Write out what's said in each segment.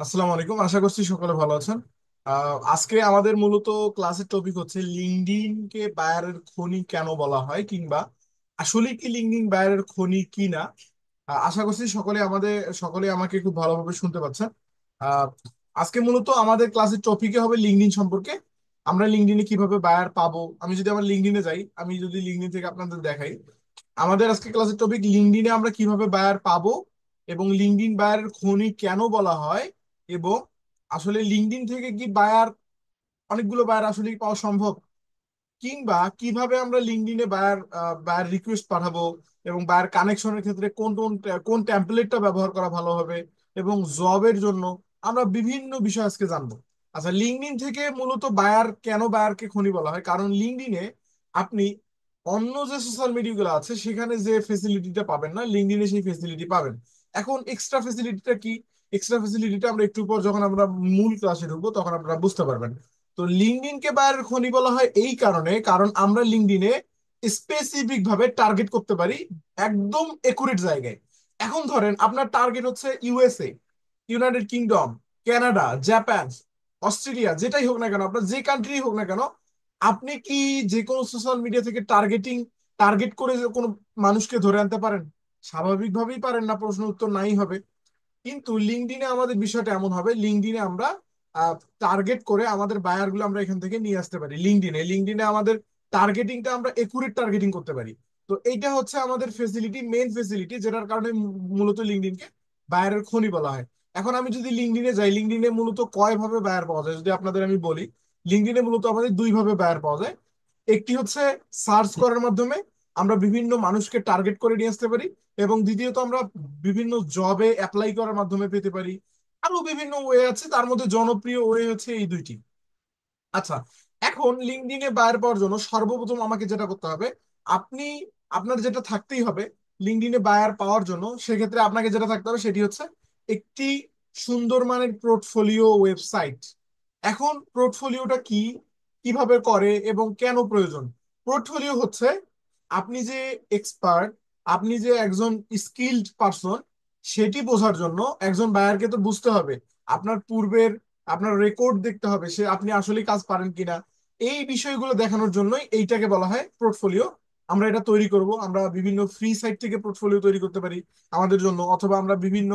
আসসালামু আলাইকুম, আশা করছি সকলে ভালো আছেন। আজকে আমাদের মূলত ক্লাসের টপিক হচ্ছে লিঙ্কডইন কে বায়ারের খনি কেন বলা হয়, কিংবা আসলে কি লিঙ্কডইন বায়ারের খনি কি না। আশা করছি সকলে আমাকে খুব ভালোভাবে শুনতে পাচ্ছেন। আহ, আজকে মূলত আমাদের ক্লাসের টপিকে হবে লিঙ্কডইন সম্পর্কে। আমরা লিঙ্কডইনে কিভাবে বায়ার পাবো। আমি যদি আমার লিঙ্কডইনে যাই, আমি যদি লিঙ্কডইন থেকে আপনাদের দেখাই, আমাদের আজকে ক্লাসের টপিক লিঙ্কডইনে আমরা কিভাবে বায়ার পাবো, এবং লিঙ্কডইন বায়ারের খনি কেন বলা হয়, এবং আসলে লিঙ্কডইন থেকে কি বায়ার, অনেকগুলো বায়ার আসলে কি পাওয়া সম্ভব, কিংবা কিভাবে আমরা লিঙ্কডইনে বায়ার বায়ার রিকোয়েস্ট পাঠাবো, এবং বায়ার কানেকশনের ক্ষেত্রে কোন কোন কোন টেমপ্লেটটা ব্যবহার করা ভালো হবে, এবং জবের জন্য আমরা বিভিন্ন বিষয় আজকে জানবো। আচ্ছা, লিঙ্কডইন থেকে মূলত বায়ার কেন বায়ারকে খনি বলা হয়, কারণ লিঙ্কডইনে আপনি অন্য যে সোশ্যাল মিডিয়াগুলো আছে সেখানে যে ফেসিলিটিটা পাবেন না, লিঙ্কডইনে সেই ফেসিলিটি পাবেন। এখন এক্সট্রা ফেসিলিটিটা কি? এক্সট্রা ফেসিলিটিটা আমরা একটু পর যখন আমরা মূল ক্লাসে ঢুকবো তখন আপনারা বুঝতে পারবেন। তো লিঙ্কডইন কে বায়ারের খনি বলা হয় এই কারণে, কারণ আমরা লিঙ্কডইনে স্পেসিফিক ভাবে টার্গেট করতে পারি একদম একুরেট জায়গায়। এখন ধরেন আপনার টার্গেট হচ্ছে USA, United kingdom, Canada, Japan, Australia, যেটাই হোক না কেন, আপনার যে কান্ট্রি হোক না কেন, আপনি কি যে কোনো সোশ্যাল মিডিয়া থেকে টার্গেট করে যে কোনো মানুষকে ধরে আনতে পারেন? স্বাভাবিকভাবেই পারেন না, প্রশ্ন উত্তর নাই হবে। কিন্তু লিঙ্কডইনে আমাদের বিষয়টা এমন হবে, লিঙ্কডইনে আমরা টার্গেট করে আমাদের বায়ার গুলো আমরা এখান থেকে নিয়ে আসতে পারি। লিঙ্কডইনে আমাদের টার্গেটিংটা আমরা একুরেট টার্গেটিং করতে পারি। তো এইটা হচ্ছে আমাদের ফেসিলিটি, মেইন ফেসিলিটি, যেটার কারণে মূলত লিঙ্কডইনকে বায়ারের খনি বলা হয়। এখন আমি যদি লিঙ্কডইনে যাই, লিঙ্কডইনে মূলত কয় ভাবে বায়ার পাওয়া যায় যদি আপনাদের আমি বলি। লিঙ্কডইনে মূলত আমাদের দুই ভাবে বায়ার পাওয়া যায়। একটি হচ্ছে সার্চ করার মাধ্যমে আমরা বিভিন্ন মানুষকে টার্গেট করে নিয়ে আসতে পারি, এবং দ্বিতীয়ত আমরা বিভিন্ন জবে অ্যাপ্লাই করার মাধ্যমে পেতে পারি। আরো বিভিন্ন ওয়ে আছে, তার মধ্যে জনপ্রিয় ওয়ে হচ্ছে এই দুইটি। আচ্ছা, এখন লিঙ্কডইনে বায়ার পাওয়ার জন্য সর্বপ্রথম আমাকে যেটা করতে হবে, আপনি আপনার যেটা থাকতেই হবে লিঙ্কডইনে বায়ার পাওয়ার জন্য, সেক্ষেত্রে আপনাকে যেটা থাকতে হবে সেটি হচ্ছে একটি সুন্দর মানের পোর্টফোলিও ওয়েবসাইট। এখন পোর্টফোলিওটা কি, কিভাবে করে এবং কেন প্রয়োজন? পোর্টফোলিও হচ্ছে আপনি যে এক্সপার্ট, আপনি যে একজন স্কিলড পারসন, সেটি বোঝার জন্য একজন বায়ারকে তো বুঝতে হবে আপনার পূর্বের, আপনার রেকর্ড দেখতে হবে সে আপনি আসলে কাজ পারেন কিনা। এই বিষয়গুলো দেখানোর জন্যই এইটাকে বলা হয় পোর্টফোলিও। আমরা এটা তৈরি করব, আমরা বিভিন্ন ফ্রি সাইট থেকে পোর্টফোলিও তৈরি করতে পারি আমাদের জন্য, অথবা আমরা বিভিন্ন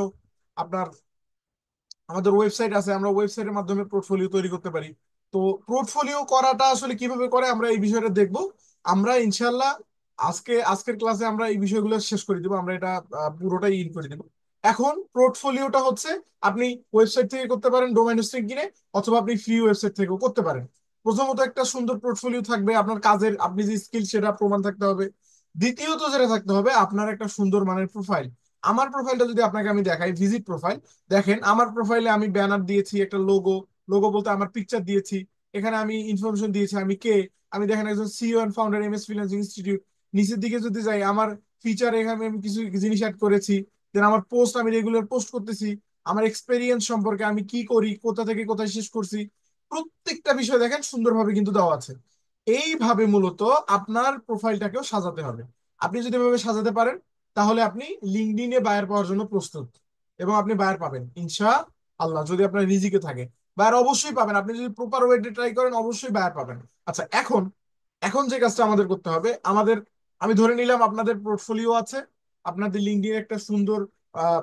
আপনার আমাদের ওয়েবসাইট আছে, আমরা ওয়েবসাইটের মাধ্যমে পোর্টফোলিও তৈরি করতে পারি। তো পোর্টফোলিও করাটা আসলে কিভাবে করে আমরা এই বিষয়টা দেখব। আমরা ইনশাল্লাহ আজকের ক্লাসে আমরা এই বিষয়গুলো শেষ করে দিব, আমরা এটা পুরোটাই ইন করে দিব। এখন পোর্টফোলিওটা হচ্ছে আপনি ওয়েবসাইট থেকে করতে পারেন ডোমেইন হোস্টিং কিনে, অথবা আপনি ফ্রি ওয়েবসাইট থেকেও করতে পারেন। প্রথমত একটা সুন্দর পোর্টফোলিও থাকবে, আপনার কাজের আপনি যে স্কিল সেটা প্রমাণ থাকতে হবে। দ্বিতীয়ত যেটা থাকতে হবে, আপনার একটা সুন্দর মানের প্রোফাইল। আমার প্রোফাইলটা যদি আপনাকে আমি দেখাই, ভিজিট প্রোফাইল, দেখেন আমার প্রোফাইলে আমি ব্যানার দিয়েছি, একটা লোগো, লোগো বলতে আমার পিকচার দিয়েছি। এখানে আমি ইনফরমেশন দিয়েছি আমি কে। আমি দেখেন একজন CEO and founder MS freelancing institute. নিচের দিকে যদি যাই, আমার ফিচার এখানে আমি কিছু জিনিস অ্যাড করেছি। দেন আমার পোস্ট আমি রেগুলার পোস্ট করতেছি, আমার এক্সপেরিয়েন্স সম্পর্কে আমি কি করি, কোথা থেকে কোথায় শেষ করছি, প্রত্যেকটা বিষয় দেখেন সুন্দরভাবে কিন্তু দেওয়া আছে। এইভাবে মূলত আপনার প্রোফাইলটাকেও সাজাতে হবে। আপনি যদি এভাবে সাজাতে পারেন, তাহলে আপনি লিঙ্কডইনে বায়ার পাওয়ার জন্য প্রস্তুত, এবং আপনি বায়ার পাবেন ইনশা আল্লাহ, যদি আপনার রিজিকে থাকে। বায়ার অবশ্যই পাবেন, আপনি যদি প্রপার ওয়েতে ট্রাই করেন অবশ্যই বায়ার পাবেন। আচ্ছা, এখন এখন যে কাজটা আমাদের করতে হবে, আমি ধরে নিলাম আপনাদের পোর্টফোলিও আছে, আপনাদের লিঙ্কডইনে একটা আহ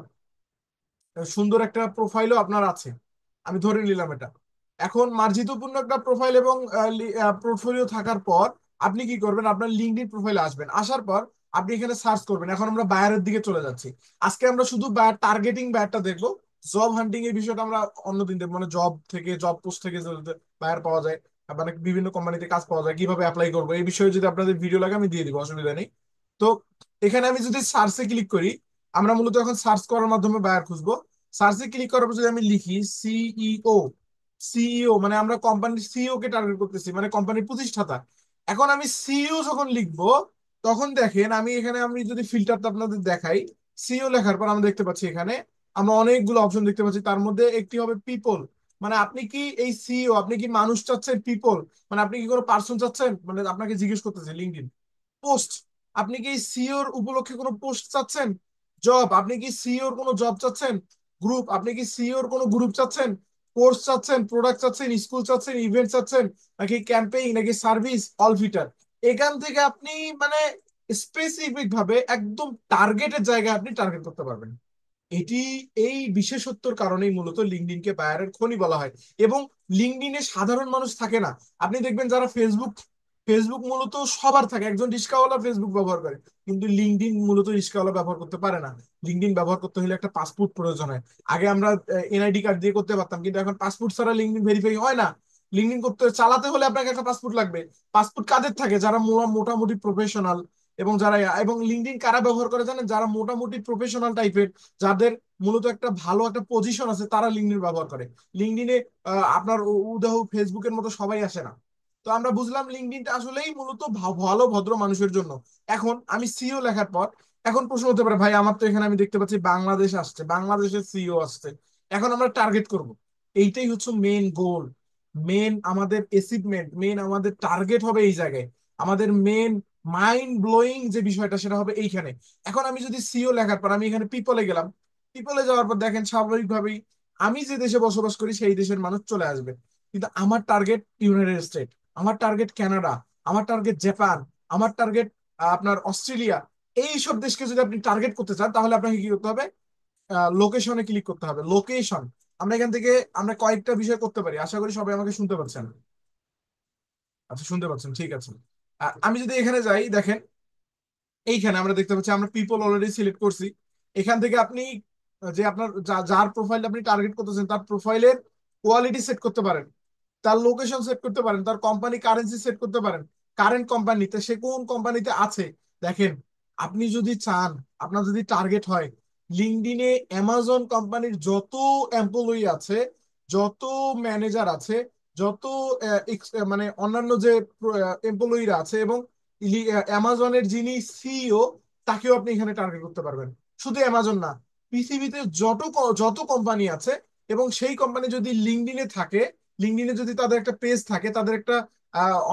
সুন্দর একটা প্রোফাইলও আপনার আছে, আমি ধরে নিলাম এটা। এখন মার্জিতপূর্ণ একটা প্রোফাইল এবং পোর্টফোলিও থাকার পর আপনি কি করবেন, আপনার লিঙ্কডইন প্রোফাইলে আসবেন, আসার পর আপনি এখানে সার্চ করবেন। এখন আমরা বায়ারের দিকে চলে যাচ্ছি। আজকে আমরা শুধু বায়ার টার্গেটিং, বায়ারটা দেখবো। জব হান্টিং এর বিষয়টা আমরা অন্যদিন দেখবো, মানে জব পোস্ট থেকে বায়ার পাওয়া যায়, মানে বিভিন্ন কোম্পানিতে কাজ পাওয়া যায়, কিভাবে অ্যাপ্লাই করবো, এই বিষয়ে যদি আপনাদের ভিডিও লাগে আমি দিয়ে দিব, অসুবিধা নেই। তো এখানে আমি যদি সার্চে ক্লিক করি, আমরা মূলত এখন সার্চ করার মাধ্যমে বায়ার খুঁজবো। সার্চে ক্লিক করার পর যদি আমি লিখি সিইও, সিইও মানে আমরা কোম্পানির সিইও কে টার্গেট করতেছি, মানে কোম্পানির প্রতিষ্ঠাতা। এখন আমি সিইও যখন লিখবো, তখন দেখেন আমি যদি ফিল্টারটা আপনাদের দেখাই, সিইও লেখার পর আমরা দেখতে পাচ্ছি এখানে আমরা অনেকগুলো অপশন দেখতে পাচ্ছি। তার মধ্যে একটি হবে পিপল, মানে আপনি কি এই সিইও, আপনি কি মানুষ চাচ্ছেন? পিপল মানে আপনি কি কোনো পার্সন চাচ্ছেন, মানে আপনাকে জিজ্ঞেস করতেছে লিঙ্কডইন। পোস্ট, আপনি কি সিইওর উপলক্ষে কোনো পোস্ট চাচ্ছেন? জব, আপনি কি সিইওর কোনো জব চাচ্ছেন? গ্রুপ, আপনি কি সিইওর কোনো গ্রুপ চাচ্ছেন, কোর্স চাচ্ছেন, প্রোডাক্ট চাচ্ছেন, স্কুল চাচ্ছেন, ইভেন্ট চাচ্ছেন, নাকি ক্যাম্পেইন, নাকি সার্ভিস, অল ফিটার? এখান থেকে আপনি মানে স্পেসিফিক ভাবে একদম টার্গেটের জায়গায় আপনি টার্গেট করতে পারবেন। এটি এই বিশেষত্বর কারণেই মূলত লিঙ্কডইনকে বায়ারের খনি বলা হয়। এবং লিঙ্কডইনে সাধারণ মানুষ থাকে না। আপনি দেখবেন যারা ফেসবুক, ফেসবুক মূলত সবার থাকে, একজন রিক্সাওয়ালা ফেসবুক ব্যবহার করে, কিন্তু লিঙ্কডইন মূলত রিক্সাওয়ালা ব্যবহার করতে পারে না। লিঙ্কডইন ব্যবহার করতে হলে একটা পাসপোর্ট প্রয়োজন হয়। আগে আমরা এনআইডি কার্ড দিয়ে করতে পারতাম, কিন্তু এখন পাসপোর্ট ছাড়া লিঙ্কডইন ভেরিফাই হয় না। লিঙ্কডইন করতে চালাতে হলে আপনাকে একটা পাসপোর্ট লাগবে। পাসপোর্ট কাদের থাকে? যারা মোটামুটি প্রফেশনাল। এবং যারা, এবং লিঙ্কডইন কারা ব্যবহার করে জানেন? যারা মোটামুটি প্রফেশনাল টাইপের, যাদের মূলত একটা ভালো একটা পজিশন আছে, তারা লিঙ্কডইন ব্যবহার করে। লিঙ্কডইনে আপনার উদাহরণ ফেসবুকের মতো সবাই আসে না। তো আমরা বুঝলাম লিঙ্কডইনটা আসলেই মূলত ভালো ভদ্র মানুষের জন্য। এখন আমি সিইও লেখার পর এখন প্রশ্ন হতে পারে, ভাই আমার তো এখানে আমি দেখতে পাচ্ছি বাংলাদেশ আসছে, বাংলাদেশের সিইও আসছে, এখন আমরা টার্গেট করব। এইটাই হচ্ছে মেন গোল, মেন আমাদের অ্যাচিভমেন্ট, মেন আমাদের টার্গেট হবে এই জায়গায়। আমাদের মেন মাইন্ড ব্লোয়িং যে বিষয়টা সেটা হবে এইখানে। এখন আমি যদি সিইও লেখার পর আমি এখানে পিপলে গেলাম, পিপলে যাওয়ার পর দেখেন স্বাভাবিকভাবেই আমি যে দেশে বসবাস করি সেই দেশের মানুষ চলে আসবে। কিন্তু আমার টার্গেট ইউনাইটেড স্টেট, আমার টার্গেট কানাডা, আমার টার্গেট জাপান, আমার টার্গেট আপনার অস্ট্রেলিয়া। এই সব দেশকে যদি আপনি টার্গেট করতে চান তাহলে আপনাকে কি করতে হবে? লোকেশনে ক্লিক করতে হবে, লোকেশন। আমরা এখান থেকে আমরা কয়েকটা বিষয় করতে পারি, আশা করি সবাই আমাকে শুনতে পাচ্ছেন। আচ্ছা, শুনতে পাচ্ছেন, ঠিক আছে। আমি যদি এখানে যাই, দেখেন এইখানে আমরা দেখতে পাচ্ছি আমরা পিপল অলরেডি সিলেক্ট করছি। এখান থেকে আপনি যে আপনার যার প্রোফাইল আপনি টার্গেট করতেছেন তার প্রোফাইলের কোয়ালিটি সেট করতে পারেন, তার লোকেশন সেট করতে পারেন, তার কোম্পানি কারেন্সি সেট করতে পারেন, কারেন্ট কোম্পানিতে সে কোন কোম্পানিতে আছে। দেখেন, আপনি যদি চান, আপনার যদি টার্গেট হয় লিঙ্কডইনে অ্যামাজন কোম্পানির যত এমপ্লয়ি আছে, যত ম্যানেজার আছে, যত মানে অন্যান্য যে এমপ্লয়িরা আছে, এবং অ্যামাজনের যিনি সিইও, তাকেও আপনি এখানে টার্গেট করতে পারবেন। শুধু অ্যামাজন না, পৃথিবীতে যত কোম্পানি আছে, এবং সেই কোম্পানি যদি লিঙ্কডইনে থাকে, লিঙ্কডইনে যদি তাদের একটা পেজ থাকে, তাদের একটা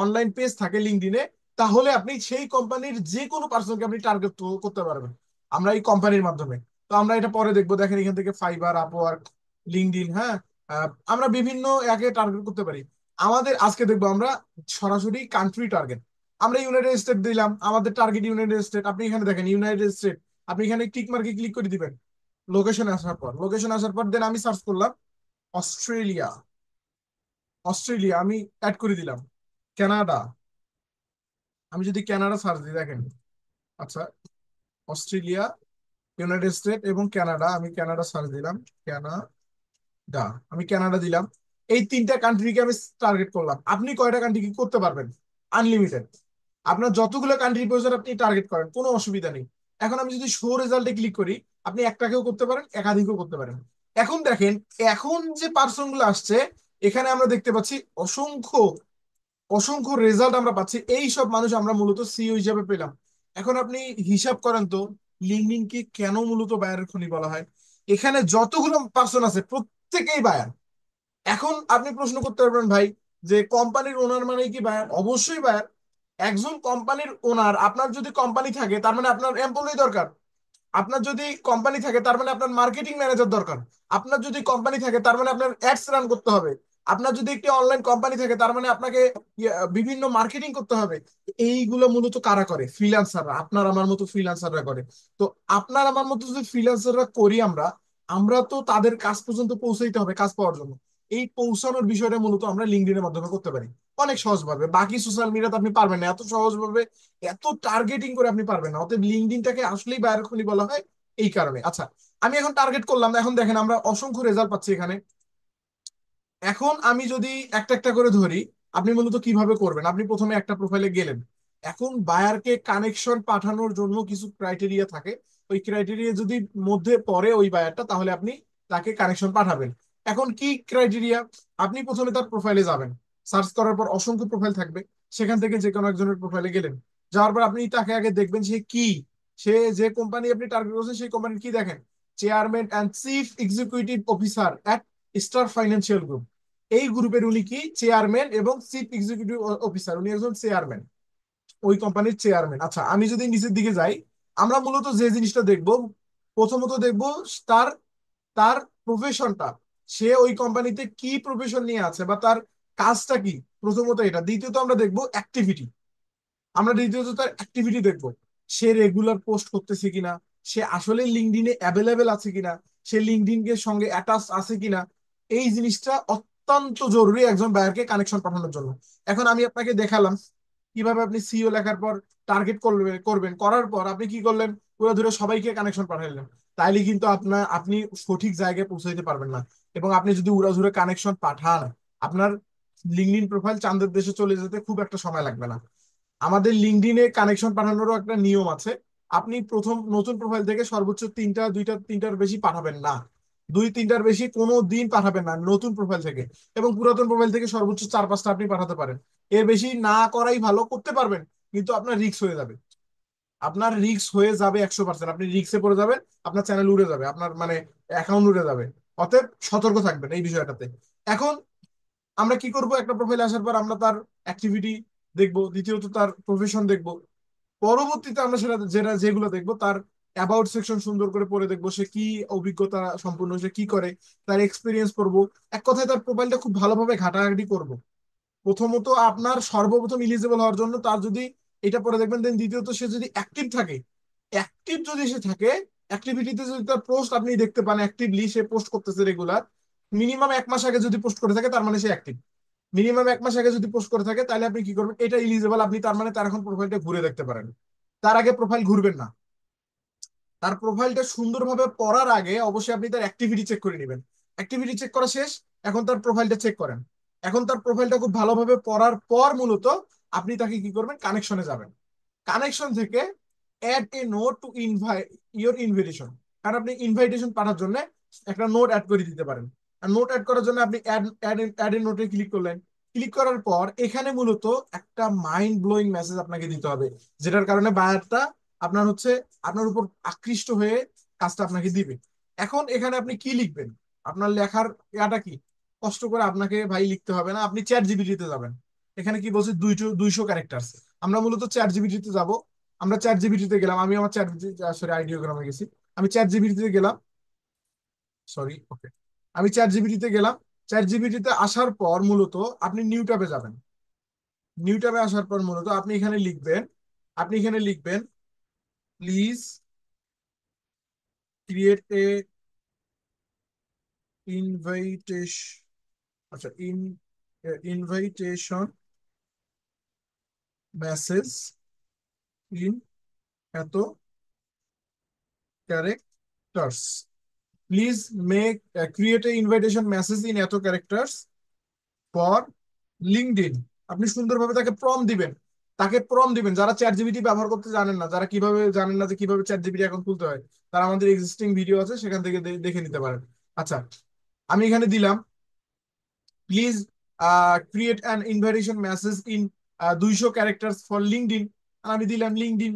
অনলাইন পেজ থাকে লিঙ্কডইনে, তাহলে আপনি সেই কোম্পানির যে কোনো পার্সনকে আপনি টার্গেট করতে পারবেন আমরা এই কোম্পানির মাধ্যমে। তো আমরা এটা পরে দেখবো। দেখেন এখান থেকে ফাইবার, আপওয়ার্ক, লিঙ্কডইন, হ্যাঁ, আমরা বিভিন্ন একে টার্গেট করতে পারি। আমাদের আজকে দেখবো আমরা সরাসরি কান্ট্রি টার্গেট। আমরা ইউনাইটেড স্টেট দিলাম, আমাদের টার্গেট ইউনাইটেড স্টেট। আপনি এখানে দেখেন ইউনাইটেড স্টেট, আপনি এখানে টিক মার্কে ক্লিক করে দিবেন। লোকেশন আসার পর দেন আমি সার্চ করলাম অস্ট্রেলিয়া। অস্ট্রেলিয়া আমি অ্যাড করে দিলাম। কানাডা, আমি যদি কানাডা সার্চ দিই, দেখেন, আচ্ছা, অস্ট্রেলিয়া, ইউনাইটেড স্টেট এবং কানাডা, আমি কানাডা সার্চ দিলাম। কানাডা, আমি কানাডা দিলাম। এই তিনটা কান্ট্রিকে আমি টার্গেট করলাম। আপনি কয়টা কান্ট্রি কি করতে পারবেন? আনলিমিটেড। আপনার যতগুলো কান্ট্রি প্রয়োজন আপনি টার্গেট করেন, কোনো অসুবিধা নেই। এখন আমি যদি শো রেজাল্টে ক্লিক করি, আপনি একটাকেও করতে পারেন, একাধিকও করতে পারেন। এখন দেখেন, এখন যে পার্সন গুলো আসছে, এখানে আমরা দেখতে পাচ্ছি অসংখ্য অসংখ্য রেজাল্ট আমরা পাচ্ছি। এই সব মানুষ আমরা মূলত সিইও হিসাবে পেলাম। এখন আপনি হিসাব করেন তো, লিঙ্কডইন কি কেন মূলত বায়ারের খনি বলা হয়? এখানে যতগুলো পার্সন আছে প্রত্যেকেই বায়ার। এখন আপনি প্রশ্ন করতে পারবেন, ভাই, যে কোম্পানির ওনার মানে কি বায়ার? অবশ্যই বায়ার। একজন কোম্পানির ওনার, আপনার যদি কোম্পানি থাকে তার মানে আপনার এমপ্লয়ি দরকার। আপনার যদি কোম্পানি থাকে তার মানে আপনার মার্কেটিং ম্যানেজার দরকার। আপনার যদি কোম্পানি থাকে তার মানে আপনার অ্যাডস রান করতে হবে। আপনার যদি একটি অনলাইন কোম্পানি থাকে তার মানে আপনাকে বিভিন্ন মার্কেটিং করতে হবে। এইগুলো মূলত কারা করে? ফ্রিল্যান্সাররা, আপনার আমার মতো ফ্রিল্যান্সাররা করে। তো আপনার আমার মতো যদি ফ্রিল্যান্সাররা করি আমরা, আমরা তো তাদের কাজ পর্যন্ত পৌঁছাইতে হবে কাজ পাওয়ার জন্য। এই পৌঁছানোর বিষয়টা মূলত আমরা লিঙ্কডইনের মাধ্যমে করতে পারি অনেক সহজভাবে। বাকি সোশ্যাল মিডিয়াতে আপনি পারবেন না এত সহজভাবে, এত টার্গেটিং করে আপনি পারবেন না। অতএব লিঙ্কডইনটাকে আসলেই বায়ার খনি বলা হয় এই কারণে। আচ্ছা, আমি এখন টার্গেট করলাম, এখন দেখেন আমরা অসংখ্য রেজাল্ট পাচ্ছি এখানে। এখন আমি যদি একটা একটা করে ধরি, আপনি মূলত কিভাবে করবেন? আপনি প্রথমে একটা প্রোফাইলে গেলেন। এখন বায়ারকে কানেকশন পাঠানোর জন্য কিছু ক্রাইটেরিয়া থাকে। ওই ক্রাইটেরিয়া যদি মধ্যে পড়ে ওই বায়ারটা, তাহলে আপনি তাকে কানেকশন পাঠাবেন। এখন কি ক্রাইটেরিয়া? আপনি প্রথমে তার প্রোফাইলে যাবেন। সার্চ করার পর অসংখ্য প্রোফাইল থাকবে, সেখান থেকে যে কোনো একজনের প্রোফাইলে গেলেন। যাওয়ার পর আপনি তাকে আগে দেখবেন সে কি, সে যে কোম্পানি আপনি টার্গেট করছেন সেই কোম্পানির কি, দেখেন, chairman and chief executive officer at star financial group. এই গ্রুপের উনি কি চেয়ারম্যান এবং চিফ এক্সিকিউটিভ অফিসার, উনি একজন চেয়ারম্যান, ওই কোম্পানির চেয়ারম্যান। আচ্ছা, আমি যদি নিচের দিকে যাই, আমরা মূলত যে জিনিসটা দেখব, প্রথমত দেখব তার তার প্রফেশনটা, সে ওই কোম্পানিতে কি প্রফেশন নিয়ে আছে বা তার কাজটা কি। প্রথমত এটা, দ্বিতীয়ত আমরা দেখবো অ্যাক্টিভিটি, আমরা দ্বিতীয়ত তার অ্যাক্টিভিটি দেখবো, সে রেগুলার পোস্ট করতেছে কিনা, সে আসলে লিঙ্কডইনে অ্যাভেলেবেল আছে কিনা, সে লিঙ্কডইন এর সঙ্গে অ্যাটাচ আছে কিনা। এই জিনিসটা অত্যন্ত জরুরি একজন বায়ারকে কানেকশন পাঠানোর জন্য। এখন আমি আপনাকে দেখালাম কিভাবে আপনি সিও লেখার পর টার্গেট করবেন, করার পর আপনি কি করলেন, পুরো ধরে সবাইকে কানেকশন পাঠালেন। তাইলে কিন্তু আপনি সঠিক জায়গায় পৌঁছাইতে পারবেন না। এবং আপনি যদি উড়াধুরে কানেকশন পাঠান, আপনার লিঙ্কডইন প্রোফাইল চাঁদের দেশে চলে যেতে খুব একটা সময় লাগবে না। আমাদের লিঙ্কডইনে কানেকশন পাঠানোরও একটা নিয়ম আছে। আপনি প্রথম নতুন প্রোফাইল থেকে সর্বোচ্চ তিনটার বেশি পাঠাবেন না। দুই তিনটার বেশি কোনো দিন পাঠাবেন না নতুন প্রোফাইল থেকে। এবং পুরাতন প্রোফাইল থেকে সর্বোচ্চ 4-5টা আপনি পাঠাতে পারেন। এর বেশি না করাই ভালো, করতে পারবেন কিন্তু আপনার রিস্ক হয়ে যাবে। আপনার রিস্ক হয়ে যাবে 100%, আপনি রিস্কে পড়ে যাবেন, আপনার চ্যানেল উড়ে যাবে, আপনার মানে অ্যাকাউন্ট উড়ে যাবে। অতএব সতর্ক থাকবেন এই বিষয়টাতে। এখন আমরা কি করব, একটা প্রোফাইল আসার পর আমরা তার অ্যাক্টিভিটি দেখবো, দ্বিতীয়ত তার প্রফেশন দেখবো। পরবর্তীতে আমরা সেটা যেগুলো দেখবো, তার অ্যাবাউট সেকশন সুন্দর করে পড়ে দেখবো, সে কি অভিজ্ঞতা সম্পূর্ণ, সে কি করে, তার এক্সপিরিয়েন্স করবো। এক কথায় তার প্রোফাইলটা খুব ভালোভাবে ঘাটাঘাটি করব। প্রথমত আপনার সর্বপ্রথম ইলিজিবল হওয়ার জন্য তার যদি এটা পরে দেখবেন, দেন দ্বিতীয়ত সে যদি অ্যাক্টিভ থাকে, অ্যাক্টিভ যদি সে থাকে, অ্যাক্টিভিটিতে যদি তার পোস্ট আপনি দেখতে পান, অ্যাক্টিভলি সে পোস্ট করতেছে রেগুলার, মিনিমাম 1 মাস আগে যদি পোস্ট করে থাকে তার মানে সে অ্যাক্টিভ। মিনিমাম 1 মাস আগে যদি পোস্ট করে থাকে তাহলে আপনি কি করবেন, এটা ইলিজিবল, আপনি তার মানে তার এখন প্রোফাইলটা ঘুরে দেখতে পারেন। তার আগে প্রোফাইল ঘুরবেন না। তার প্রোফাইলটা সুন্দরভাবে পড়ার আগে অবশ্যই আপনি তার অ্যাক্টিভিটি চেক করে নেবেন। অ্যাক্টিভিটি চেক করা শেষ, এখন তার প্রোফাইলটা চেক করেন। এখন তার প্রোফাইলটা খুব ভালোভাবে পড়ার পর মূলত আপনি তাকে কি করবেন, কানেকশনে যাবেন। কানেকশন থেকে add a note to invite your invitation, কারণ আপনি ইনভাইটেশন পাঠার জন্য একটা নোট অ্যাড করে দিতে পারেন। আর নোট অ্যাড করার জন্য আপনি অ্যাড এ নোটে ক্লিক করলেন। ক্লিক করার পর এখানে মূলত একটা মাইন্ড ব্লোয়িং মেসেজ আপনাকে দিতে হবে, যেটার কারণে বায়ারটা আপনার হচ্ছে আপনার উপর আকৃষ্ট হয়ে কাজটা আপনাকে দিবে। এখন এখানে আপনি কি লিখবেন, আপনার লেখার ইয়াটা কি, কষ্ট করে আপনাকে ভাই লিখতে হবে না, আপনি চ্যাট জিপিটিতে যাবেন। এখানে কি বলছে, 200 ক্যারেক্টার্স। আমরা মূলত চ্যাট জিপিটিতে যাব। আমরা চ্যাট জিপিটিতে গেলাম, আমি আমার চ্যাট, সরি আইডিওগ্রামে গেছি। আমি চ্যাট জিপিটিতে গেলাম, সরি, ওকে। আমি চ্যাট জিপিটিতে গেলাম। চ্যাট জিপিটিতে আসার পর মূলত আপনি নিউ ট্যাবে যাবেন। নিউ ট্যাবে আসার পর মূলত আপনি এখানে লিখবেন প্লিজ ক্রিয়েট এ ইনভাইটেশন, আচ্ছা ইনভাইটেশন মেসেজ ইন এত characters. Please make create a invitation message in এত ক্যারেক্টার্স ফর লিঙ্কডইন। আপনি সুন্দরভাবে তাকে প্রম দিবেন। তাকে প্রম দিবেন, যারা চ্যাট জিপিটি ব্যবহার করতে জানেন না, যারা কিভাবে জানেন না যে কিভাবে চ্যাট জিপিটি এখন খুলতে হয়, তারা আমাদের এক্সিস্টিং ভিডিও আছে, সেখান থেকে দেখে নিতে পারেন। আচ্ছা, আমি এখানে দিলাম please create an invitation message in 200 characters for LinkedIn. আমি দিলাম লিঙ্কডইন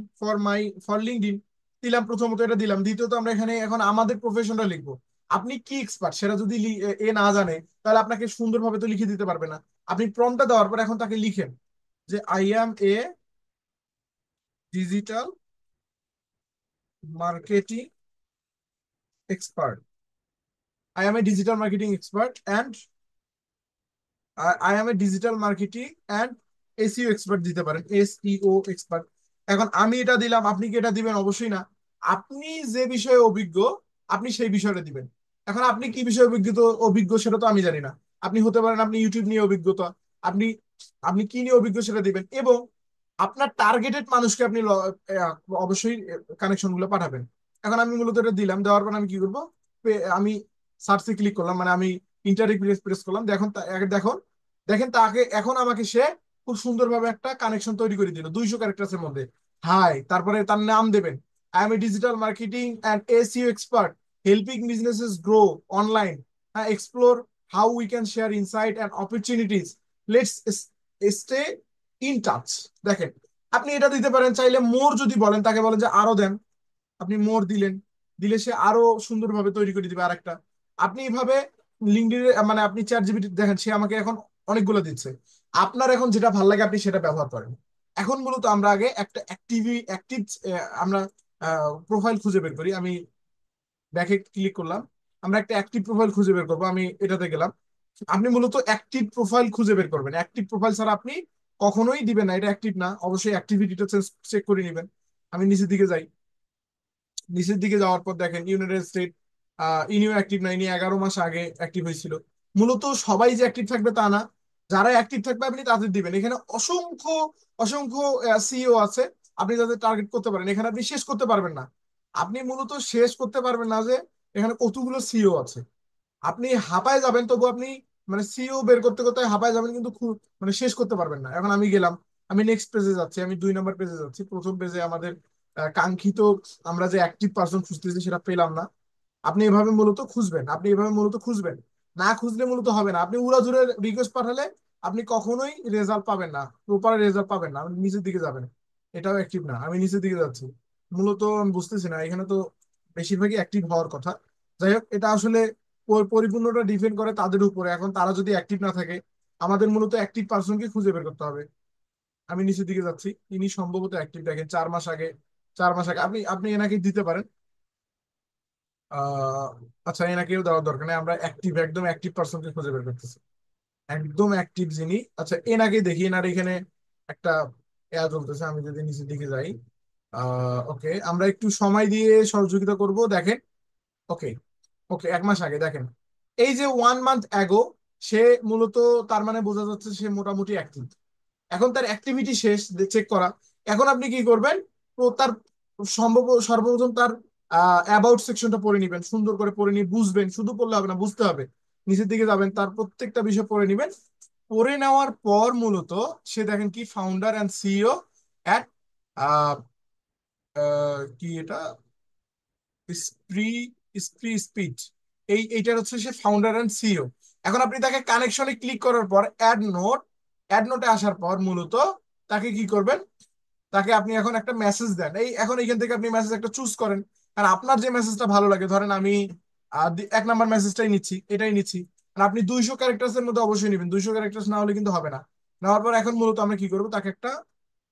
ফর লিঙ্কডইন দিলাম। প্রথমত এটা দিলাম। দ্বিতীয়ত আমরা এখানে এখন আমাদের প্রফেশনটা লিখবো। আপনি কি এক্সপার্ট সেটা যদি এ না জানে, তাহলে আপনাকে সুন্দরভাবে তো লিখে দিতে পারবে না। আপনি প্রম্পটটা দেওয়ার পর এখন তাকে লিখেন যে I am A digital marketing expert, I am A digital marketing expert and I M A digital marketing and SEO expert দিতে পারেন, এসইও এক্সপার্ট। এখন আমি এটা দিলাম, আপনি কি এটা দিবেন? অবশ্যই না। আপনি যে বিষয়ে অভিজ্ঞ আপনি সেই বিষয়টা দিবেন। এখন আপনি কি বিষয়ে অভিজ্ঞ সেটা তো আমি জানি না। আপনি হতে পারেন আপনি ইউটিউব নিয়ে অভিজ্ঞতা, আপনি আপনি কি নিয়ে অভিজ্ঞ সেটা দিবেন। এবং আপনার টার্গেটেড মানুষকে আপনি অবশ্যই কানেকশন গুলো পাঠাবেন। এখন আমি মূলত এটা দিলাম, দেওয়ার পর আমি কি করবো, আমি সার্চে ক্লিক করলাম, মানে আমি ইন্টারে প্রেস করলাম। দেখুন, দেখেন তাকে এখন আমাকে সে খুব সুন্দরভাবে একটা কানেকশন তৈরি করে দিল 200 ক্যারেক্টার্স এর মধ্যে। হাই, তারপরে তার নাম দেবেন, I M A digital marketing and SEO expert helping businesses grow online, explore how we can share insight and opportunities, let's stay in touch. দেখেন, আপনি এটা দিতে পারেন। চাইলে মোর যদি বলেন, তাকে বলেন যে আরো দেন, আপনি মোর দিলেন, দিলে সে আরো সুন্দরভাবে তৈরি করে দিবে আরেকটা। আপনি এইভাবে লিঙ্কডইন মানে আপনি চ্যাট জিপিটি দেখেন, সে আমাকে এখন অনেকগুলো দিচ্ছে। আপনার এখন যেটা ভালো লাগে আপনি সেটা ব্যবহার করেন। এখন মূলত আমরা আগে একটা অ্যাক্টিভ আমরা প্রোফাইল খুঁজে বের করি। আমি ব্যাকে ক্লিক করলাম। আমরা একটা অ্যাক্টিভ প্রোফাইল খুঁজে বের করবো। আমি এটাতে গেলাম। আপনি মূলত অ্যাক্টিভ প্রোফাইল খুঁজে বের করবেন। অ্যাক্টিভ প্রোফাইল ছাড়া আপনি কখনোই দিবেন না, এটা অ্যাক্টিভ না, অবশ্যই অ্যাক্টিভিটিটা চেক করে নেবেন। আমি নিচের দিকে যাই। নিচের দিকে যাওয়ার পর দেখেন ইউনাইটেড স্টেট, ইনিও অ্যাক্টিভ না, ইনি 11 মাস আগে অ্যাক্টিভ হয়েছিল। মূলত সবাই যে অ্যাক্টিভ থাকবে তা না, যারা অ্যাক্টিভ থাকবে আপনি তাদের দিবেন। এখানে অসংখ্য অসংখ্য সিইও আছে, আপনি যাদের টার্গেট করতে পারেন। এখানে আপনি শেষ করতে পারবেন না। আপনি মূলত শেষ করতে পারবেন না যে এখানে কতগুলো সিইও আছে। আপনি হাঁপায় যাবেন, তবু আপনি মানে সিইও বের করতে করতে হাঁপায় যাবেন, কিন্তু খুব মানে শেষ করতে পারবেন না। এখন আমি গেলাম, আমি নেক্সট পেজে যাচ্ছি, আমি 2 নম্বর পেজে যাচ্ছি। প্রথম পেজে আমাদের কাঙ্ক্ষিত আমরা যে অ্যাক্টিভ পার্সন খুঁজতেছি সেটা পেলাম না। আপনি এভাবে মূলত খুঁজবেন, আপনি এভাবে মূলত খুঁজবেন। না খুঁজলে মূলত হবে না। আপনি উড়াধুরে রিকোয়েস্ট পাঠালে আপনি কখনোই রেজাল্ট পাবেন না, প্রপার রেজাল্ট পাবেন না। আপনি নিচের দিকে যাবেন, এটাও অ্যাক্টিভ না, আমি নিচের দিকে যাচ্ছি। মূলত আমি বুঝতেছি না, এখানে তো বেশিরভাগই অ্যাক্টিভ হওয়ার কথা। যাই হোক, এটা আসলে পরিপূর্ণটা ডিপেন্ড করে তাদের উপরে। এখন তারা যদি অ্যাক্টিভ না থাকে, আমাদের মূলত অ্যাক্টিভ পার্সনকে খুঁজে বের করতে হবে। আমি নিচের দিকে যাচ্ছি, ইনি সম্ভবত অ্যাক্টিভ, দেখেন 4 মাস আগে। 4 মাস আগে আপনি আপনি এনাকে দিতে পারেন। আহ আচ্ছা, এনাকেও দেওয়ার দরকার নেই, আমরা অ্যাক্টিভ, একদম অ্যাক্টিভ পার্সনকে খুঁজে বের করতেছি। একদম অ্যাক্টিভ যিনি, আচ্ছা এনাকে দেখি। এনার এখানে একটা এয়া চলতেছে। আমি যদি নিচের দিকে যাই, ওকে, আমরা একটু সময় দিয়ে সহযোগিতা করব। দেখেন, ওকে, ওকে, 1 মাস আগে দেখেন, এই যে 1 মান্থ অ্যাগো, সে মূলত, তার মানে বোঝা যাচ্ছে সে মোটামুটি অ্যাক্টিভ। এখন তার অ্যাক্টিভিটি শেষ চেক করা। এখন আপনি কি করবেন? তো তার সর্বপ্রথম তার অ্যাবাউট সেকশনটা পড়ে নিবেন, সুন্দর করে পড়ে নিয়ে বুঝবেন। শুধু পড়লে হবে না, বুঝতে হবে। নিচের দিকে যাবেন, তার প্রত্যেকটা বিষয় পড়ে নিবেন। পড়ে নেওয়ার পর মূলত সে দেখেন কি ফাউন্ডার অ্যান্ড সিইও অ্যাট কি এটা, স্প্রি স্প্রি স্পিচ, এইটার হচ্ছে সে ফাউন্ডার এন্ড সিইও। এখন আপনি তাকে কানেকশনে ক্লিক করার পর অ্যাড নোটে আসার পর মূলত তাকে কি করবেন? তাকে আপনি এখন একটা মেসেজ দেন। এখন এইখান থেকে আপনি মেসেজ একটা চুজ করেন। আর আপনার যে মেসেজটা ভালো লাগে, ধরেন আমি 1 নাম্বার মেসেজটাই নিচ্ছি, এটাই নিচ্ছি। আর আপনি 200 ক্যারেক্টার্স এর মধ্যে অবশ্যই নেবেন, 200 ক্যারেক্টার্স না হলে কিন্তু হবে না। নেওয়ার পর এখন মূলত আমরা কি করবো? তাকে একটা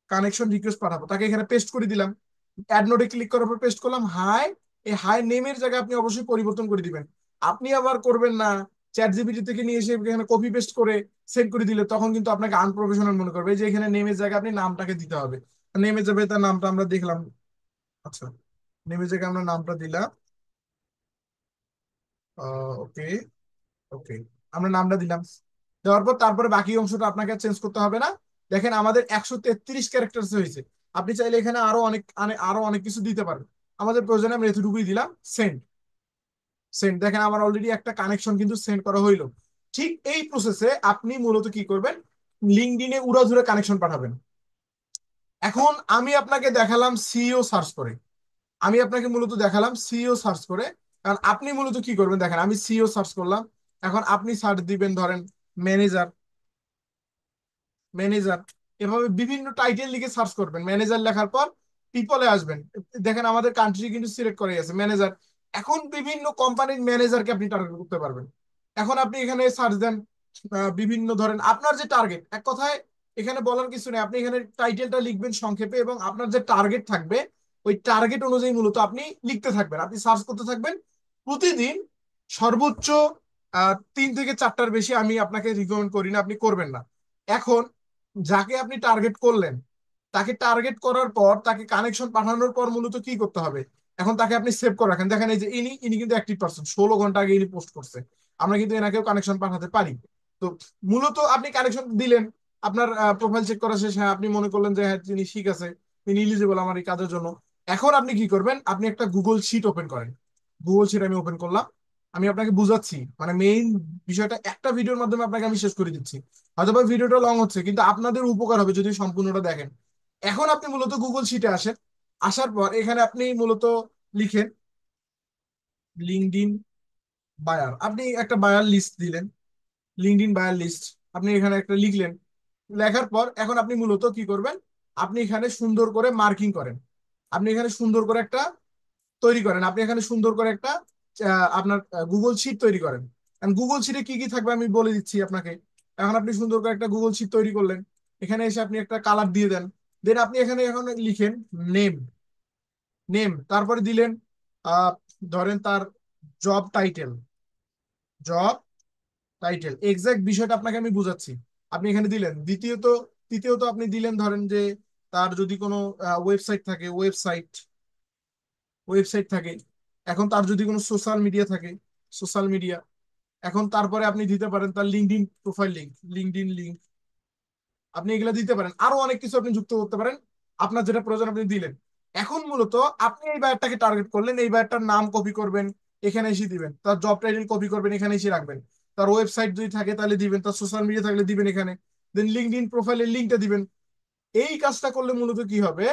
কানেকশন রিকোয়েস্ট পাঠাবো, তাকে এখানে পেস্ট করে দিলাম। অ্যাড নোটে ক্লিক করার পর পেস্ট করলাম হাই। এই হাই নেমের জায়গায় আপনি অবশ্যই পরিবর্তন করে দিবেন। আপনি আবার করবেন না চ্যাট জিপিটি থেকে নিয়ে এসে এখানে কপি পেস্ট করে সেন্ড করে দিলে, তখন কিন্তু আপনাকে আনপ্রফেশনাল মনে করবে। এই যে এখানে নেমের জায়গায় আপনি নামটাকে দিতে হবে। নেমে যাবে, তার নামটা আমরা দেখলাম। আচ্ছা, নেমের জায়গায় আমরা নামটা দিলাম। ওকে, ওকে, আমরা নামটা দিলাম। দেওয়ার পর তারপরে বাকি অংশটা আপনাকে চেঞ্জ করতে হবে না। দেখেন আমাদের 133 ক্যারেক্টার হয়েছে। আপনি চাইলে এখানে আরো অনেক কিছু দিতে পারেন। আমাদের প্রয়োজনে আমরা এতটুকুই দিলাম। সেন্ড। সেন্ড, দেখেন আমার অলরেডি একটা কানেকশন কিন্তু সেন্ড করা হইলো। ঠিক এই প্রসেসে আপনি মূলত কি করবেন? লিঙ্কডইনে উড়াধুরা কানেকশন পাঠাবেন। এখন আমি আপনাকে দেখালাম সিইও সার্চ করে। আমি আপনাকে মূলত দেখালাম সিইও সার্চ করে। কারণ আপনি মূলত কি করবেন দেখেন, আমি সিইও সার্চ করলাম। এখন আপনি সার্চ দিবেন ধরেন ম্যানেজার, ম্যানেজার, এভাবে বিভিন্ন টাইটেল লিখে সার্চ করবেন। ম্যানেজার লেখার পর পিপলে আসবেন। দেখেন আমাদের কান্ট্রি কিন্তু সিলেক্ট করে আছে ম্যানেজার। এখন বিভিন্ন কোম্পানির ম্যানেজারকে আপনি টার্গেট করতে পারবেন। এখন আপনি এখানে সার্চ দেন বিভিন্ন, ধরেন আপনার যে টার্গেট, এক কথায় এখানে বলার কিছু নেই, আপনি এখানে টাইটেলটা লিখবেন সংক্ষেপে, এবং আপনার যে টার্গেট থাকবে ওই টার্গেট অনুযায়ী মূলত আপনি লিখতে থাকবেন, আপনি সার্চ করতে থাকবেন প্রতিদিন। সর্বোচ্চ 3 থেকে 4টার বেশি আমি আপনাকে রিকমেন্ড করি না, আপনি করবেন না। এখন যাকে আপনি টার্গেট করলেন, তাকে টার্গেট করার পর তাকে কানেকশন পাঠানোর পর মূলত কি করতে হবে? এখন তাকে আপনি সেভ করে রাখেন। দেখেন এই যে ইনি ইনি কিন্তু অ্যাক্টিভ পারসন, 16 ঘন্টা আগে ইনি পোস্ট করছে। আমরা কিন্তু এনাকেও কানেকশন পাঠাতে পারি। তো মূলত আপনি কানেকশন দিলেন, আপনার প্রোফাইল চেক করা শেষ, হ্যাঁ আপনি মনে করলেন যে হ্যাঁ তিনি ঠিক আছে, তিনি ইলিজিবল আমার এই কাজের জন্য। এখন আপনি কি করবেন? আপনি একটা গুগল শিট ওপেন করেন। গুগল শিট আমি ওপেন করলাম। আমি আপনাকে বুঝাচ্ছি, মানে মেইন বিষয়টা একটা ভিডিওর মাধ্যমে আপনাকে আমি শেষ করে দিচ্ছি। হয়তো বা ভিডিওটা লং হচ্ছে, কিন্তু আপনাদের উপকার হবে যদি সম্পূর্ণটা দেখেন। এখন আপনি মূলত গুগল শিটে আসেন। আসার পর এখানে আপনি মূলত লিখেন লিঙ্কডইন বায়ার, আপনি একটা বায়ার লিস্ট দিলেন। লিঙ্কডইন বায়ার লিস্ট আপনি এখানে একটা লিখলেন। লেখার পর এখন আপনি মূলত কি করবেন? আপনি এখানে সুন্দর করে মার্কিং করেন। আপনি এখানে সুন্দর করে একটা তৈরি করেন। আপনি এখানে সুন্দর করে একটা আপনার গুগল শিট তৈরি করেন। গুগল শিটে কি কি থাকবে আমি বলে দিচ্ছি আপনাকে। এখন আপনি সুন্দর করে একটা গুগল শিট তৈরি করলেন। এখানে এসে আপনি একটা কালার দিয়ে দেন। দেন আপনি এখানে এখন লিখেন নেম। নেম তারপরে দিলেন আহ ধরেন তার job title. Job title, exact বিষয়টা আপনাকে আমি বুঝাচ্ছি। আপনি এখানে দিলেন। তৃতীয়ত আপনি দিলেন ধরেন যে তার যদি কোনো ওয়েবসাইট থাকে, ওয়েবসাইট থাকে। এখন তার যদি কোনো সোশ্যাল মিডিয়া থাকে, সোশ্যাল মিডিয়া। এখন তারপরে আপনি দিতে পারেন তার LinkedIn profile link, LinkedIn link. আপনি এগুলো দিতে পারেন, আরো অনেক কিছু আপনি যুক্ত করতে পারেন। আপনার যেটা প্রয়োজন আপনি দিলেন। এখন মূলত আপনি এই বায়ারটাকে টার্গেট করলেন, এই বায়ারটার নাম কপি করবেন, এখানে এসে দিবেন। তার জব টাইটেল কপি করবেন, এখানে এসে রাখবেন। তার ওয়েবসাইট যদি থাকে তাহলে দিবেন, তার সোশ্যাল মিডিয়া থাকলে দিবেন এখানে। দেন লিঙ্কডইন প্রোফাইলের লিঙ্কটা দিবেন। এই কাজটা করলে মূলত কি হবে,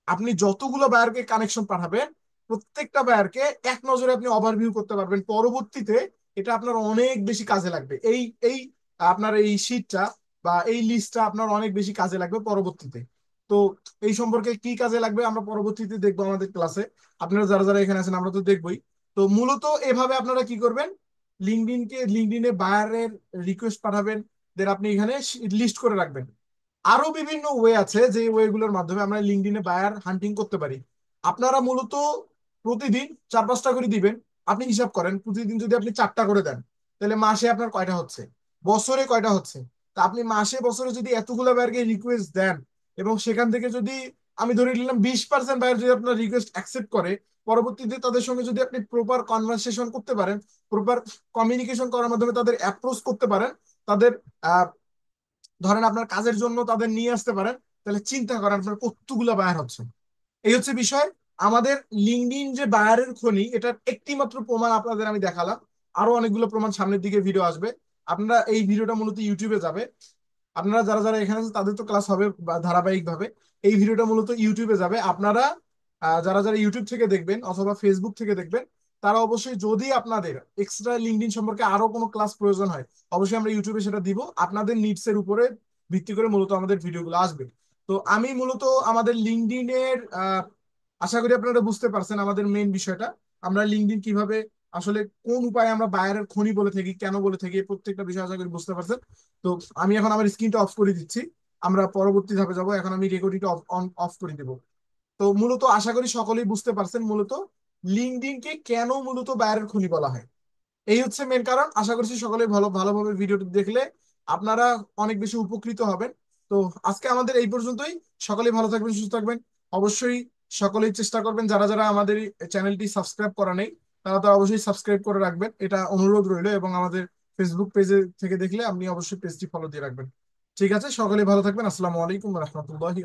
আপনি যতগুলো বায়ারকে কানেকশন পাঠাবেন, প্রত্যেকটা বায়ারকে এক নজরে আপনি ওভারভিউ করতে পারবেন। পরবর্তীতে এটা আপনার অনেক বেশি কাজে লাগবে। এই এই আপনার এই শীটটা বা এই লিস্টটা আপনার অনেক বেশি কাজে লাগবে পরবর্তীতে। তো এই সম্পর্কে কি কাজে লাগবে আমরা পরবর্তীতে দেখবো আমাদের ক্লাসে। আপনারা যারা যারা এখানে আছেন আমরা তো দেখবোই। তো মূলত এভাবে আপনারা কি করবেন, লিঙ্কডইনে বায়ারের রিকোয়েস্ট পাঠাবেন। দেন আপনি এখানে লিস্ট করে রাখবেন। আরো বিভিন্ন ওয়ে আছে যে ওয়েগুলোর মাধ্যমে আমরা লিঙ্কডইনে বায়ার হান্টিং করতে পারি। আপনারা মূলত প্রতিদিন 4-5টা করে দিবেন। আপনি হিসাব করেন প্রতিদিন যদি আপনি 4টা করে দেন, তাহলে মাসে আপনার কয়টা হচ্ছে, বছরে কয়টা হচ্ছে। তা আপনি মাসে বছরে যদি এতগুলো বায়ারকে রিকোয়েস্ট দেন, এবং সেখান থেকে যদি আমি ধরে নিলাম 20% বায়ার যদি আপনার রিকোয়েস্ট অ্যাকসেপ্ট করে, পরবর্তীতে তাদের সঙ্গে যদি আপনি প্রপার কনভারসেশন করতে পারেন, প্রপার কমিউনিকেশন করার মাধ্যমে তাদের অ্যাপ্রোচ করতে পারেন, তাদের ধরেন আপনার কাজের জন্য তাদের নিয়ে আসতে পারেন, তাহলে চিন্তা করেন আপনার কতগুলো বায়ার হচ্ছে। এই হচ্ছে বিষয়। আমাদের লিঙ্কডইন যে বায়ারের খনি, এটার একটি মাত্র প্রমাণ আপনাদের আমি দেখালাম। আরো অনেকগুলো প্রমাণ সামনের দিকে ভিডিও আসবে। আপনারা এই ভিডিওটা মূলত ইউটিউবে যাবে। আপনারা যারা যারা এখানে আছেন তাদের তো ক্লাস হবে ধারাবাহিক ভাবে। এই ভিডিওটা মূলত ইউটিউবে যাবে। আপনারা যারা যারা ইউটিউব থেকে দেখবেন অথবা ফেসবুক থেকে দেখবেন, তারা অবশ্যই যদি আপনাদের এক্সট্রা লিঙ্কডইন সম্পর্কে আরো কোনো ক্লাস প্রয়োজন হয়, অবশ্যই আমরা ইউটিউবে সেটা দিব। আপনাদের নিডস এর উপরে ভিত্তি করে মূলত আমাদের ভিডিওগুলো আসবে। তো আমি মূলত আমাদের লিঙ্কডইনের আশা করি আপনারা বুঝতে পারছেন আমাদের মেইন বিষয়টা। আমরা লিঙ্কডইন কিভাবে আসলে কোন উপায়ে আমরা বায়ারের খনি বলে থাকি, কেন বলে থাকি, এই প্রত্যেকটা বিষয় আশা করি বুঝতে পারছেন। তো আমি এখন আমার স্ক্রিনটা অফ করে দিচ্ছি। আমরা পরবর্তী ধাপে যাব। এখন আমি রেকর্ডিংটা অফ করে দেবো। তো মূলত আশা করি সকলেই বুঝতে পারছেন মূলত লিঙ্কডইনকে কেন মূলত বায়ারের খনি বলা হয়। এই হচ্ছে মেন কারণ। আশা করছি সকলে ভালোভাবে ভিডিওটি দেখলে আপনারা অনেক বেশি উপকৃত হবেন। তো আজকে আমাদের এই পর্যন্তই। সকলেই ভালো থাকবেন, সুস্থ থাকবেন। অবশ্যই সকলেই চেষ্টা করবেন, যারা যারা আমাদের চ্যানেলটি সাবস্ক্রাইব করা নেই তারা তো অবশ্যই সাবস্ক্রাইব করে রাখবেন, এটা অনুরোধ রইল। এবং আমাদের ফেসবুক পেজে থেকে দেখলে আপনি অবশ্যই পেজটি ফলো দিয়ে রাখবেন। ঠিক আছে, সকলেই ভালো থাকবেন। আসসালামু আলাইকুম রহমতুল্লাহি